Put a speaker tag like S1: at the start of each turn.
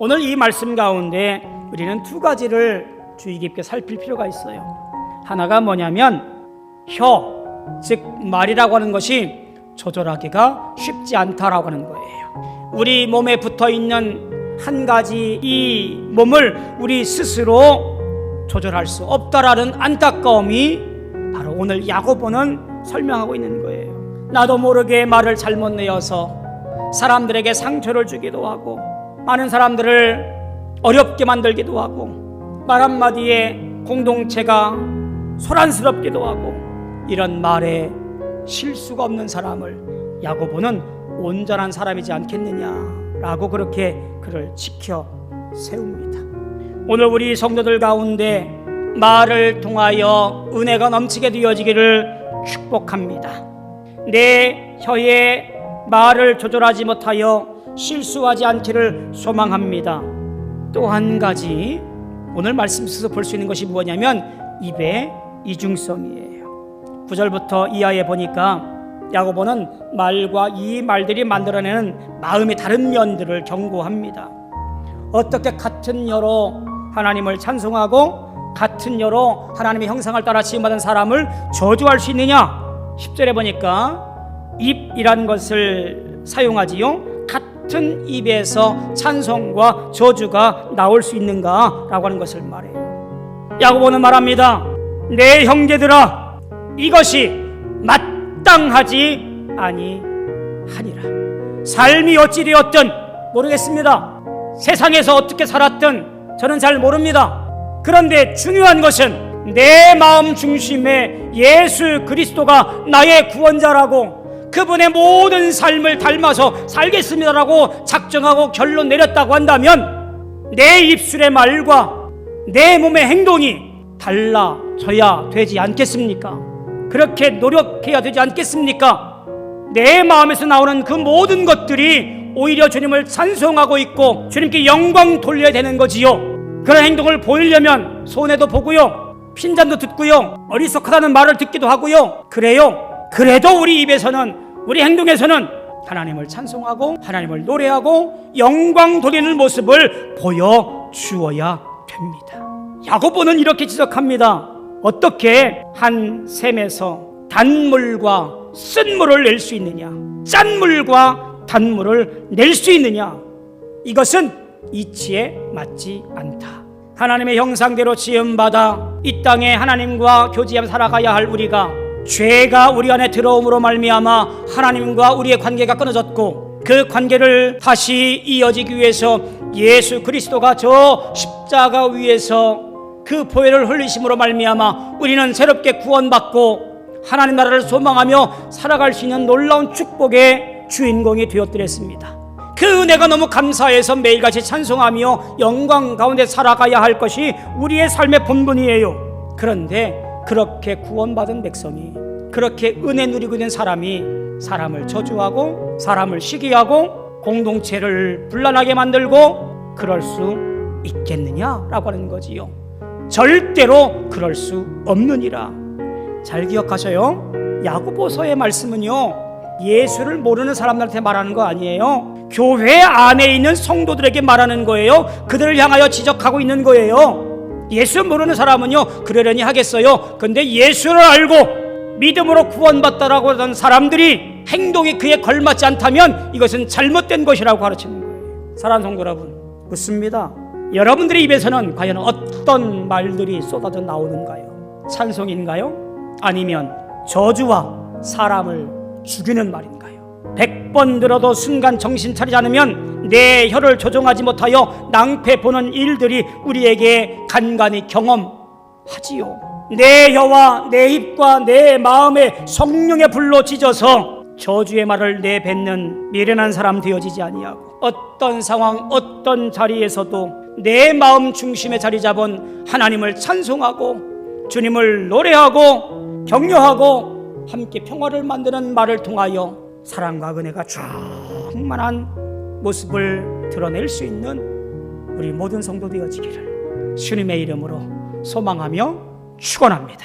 S1: 오늘 이 말씀 가운데 우리는 두 가지를 주의 깊게 살필 필요가 있어요. 하나가 뭐냐면 혀, 즉 말이라고 하는 것이 조절하기가 쉽지 않다라고 하는 거예요. 우리 몸에 붙어있는 한 가지 이 몸을 우리 스스로 조절할 수 없다라는 안타까움이 바로 오늘 야고보는 설명하고 있는 거예요. 나도 모르게 말을 잘못 내어서 사람들에게 상처를 주기도 하고 많은 사람들을 어렵게 만들기도 하고 말 한마디에 공동체가 소란스럽기도 하고 이런 말에 실수가 없는 사람을 야고보는 온전한 사람이지 않겠느냐라고 그렇게 그를 지켜 세웁니다. 오늘 우리 성도들 가운데 말을 통하여 은혜가 넘치게 되어지기를 축복합니다. 내 혀에 말을 조절하지 못하여 실수하지 않기를 소망합니다. 또 한 가지 오늘 말씀 속에서 볼 수 있는 것이 뭐냐면 입의 이중성이에요. 9절부터 이하에 보니까 야고보는 말과 이 말들이 만들어내는 마음의 다른 면들을 경고합니다. 어떻게 같은 혀로 하나님을 찬송하고 같은 혀로 하나님의 형상을 따라 지음받은 사람을 저주할 수 있느냐? 10절에 보니까 입이란 것을 사용하지요. 같은 입에서 찬송과 저주가 나올 수 있는가? 라고 하는 것을 말해요. 야고보는 말합니다. 내 형제들아, 이것이 마땅하지 아니하니라. 삶이 어찌 되었든 모르겠습니다. 세상에서 어떻게 살았든 저는 잘 모릅니다. 그런데 중요한 것은 내 마음 중심에 예수 그리스도가 나의 구원자라고 그분의 모든 삶을 닮아서 살겠습니다라고 작정하고 결론 내렸다고 한다면 내 입술의 말과 내 몸의 행동이 달라져야 되지 않겠습니까? 그렇게 노력해야 되지 않겠습니까? 내 마음에서 나오는 그 모든 것들이 오히려 주님을 찬송하고 있고 주님께 영광 돌려야 되는 거지요. 그런 행동을 보이려면 손해도 보고요, 핀잔도 듣고요, 어리석하다는 말을 듣기도 하고요. 그래요. 그래도 우리 입에서는, 우리 행동에서는 하나님을 찬송하고 하나님을 노래하고 영광 돌리는 모습을 보여주어야 됩니다. 야고보는 이렇게 지적합니다. 어떻게 한 샘에서 단물과 쓴물을 낼 수 있느냐, 짠물과 단물을 낼 수 있느냐, 이것은 이치에 맞지 않다. 하나님의 형상대로 지음받아 이 땅에 하나님과 교제하며 살아가야 할 우리가 죄가 우리 안에 들어옴으로 말미암아 하나님과 우리의 관계가 끊어졌고 그 관계를 다시 이어지기 위해서 예수 그리스도가 저 십자가 위에서 그 보혈을 흘리심으로 말미암아 우리는 새롭게 구원받고 하나님 나라를 소망하며 살아갈 수 있는 놀라운 축복의 주인공이 되었더랬습니다. 그 은혜가 너무 감사해서 매일같이 찬송하며 영광 가운데 살아가야 할 것이 우리의 삶의 본분이에요. 그런데 그렇게 구원받은 백성이, 그렇게 은혜 누리고 있는 사람이 사람을 저주하고 사람을 시기하고 공동체를 분란하게 만들고 그럴 수 있겠느냐라고 하는 거지요. 절대로 그럴 수 없느니라. 잘 기억하셔요. 야고보서의 말씀은요, 예수를 모르는 사람들한테 말하는 거 아니에요. 교회 안에 있는 성도들에게 말하는 거예요. 그들을 향하여 지적하고 있는 거예요. 예수 모르는 사람은요, 그러려니 하겠어요. 근데 예수를 알고 믿음으로 구원받다라고 하던 사람들이 행동이 그에 걸맞지 않다면 이것은 잘못된 것이라고 가르치는 거예요. 사랑하는 성도 여러분, 묻습니다. 여러분들의 입에서는 과연 어떤 말들이 쏟아져 나오는가요? 찬송인가요? 아니면 저주와 사람을 죽이는 말인가요? 100번 들어도 순간 정신 차리지 않으면 내 혀를 조종하지 못하여 낭패 보는 일들이 우리에게 간간히 경험하지요. 내 혀와 내 입과 내 마음에 성령의 불로 찢어서 저주의 말을 내뱉는 미련한 사람 되어지지 아니하고 어떤 상황 어떤 자리에서도 내 마음 중심에 자리 잡은 하나님을 찬송하고 주님을 노래하고 격려하고 함께 평화를 만드는 말을 통하여 사랑과 은혜가 충만한 모습을 드러낼 수 있는 우리 모든 성도 되어지기를 주님의 이름으로 소망하며 축원합니다.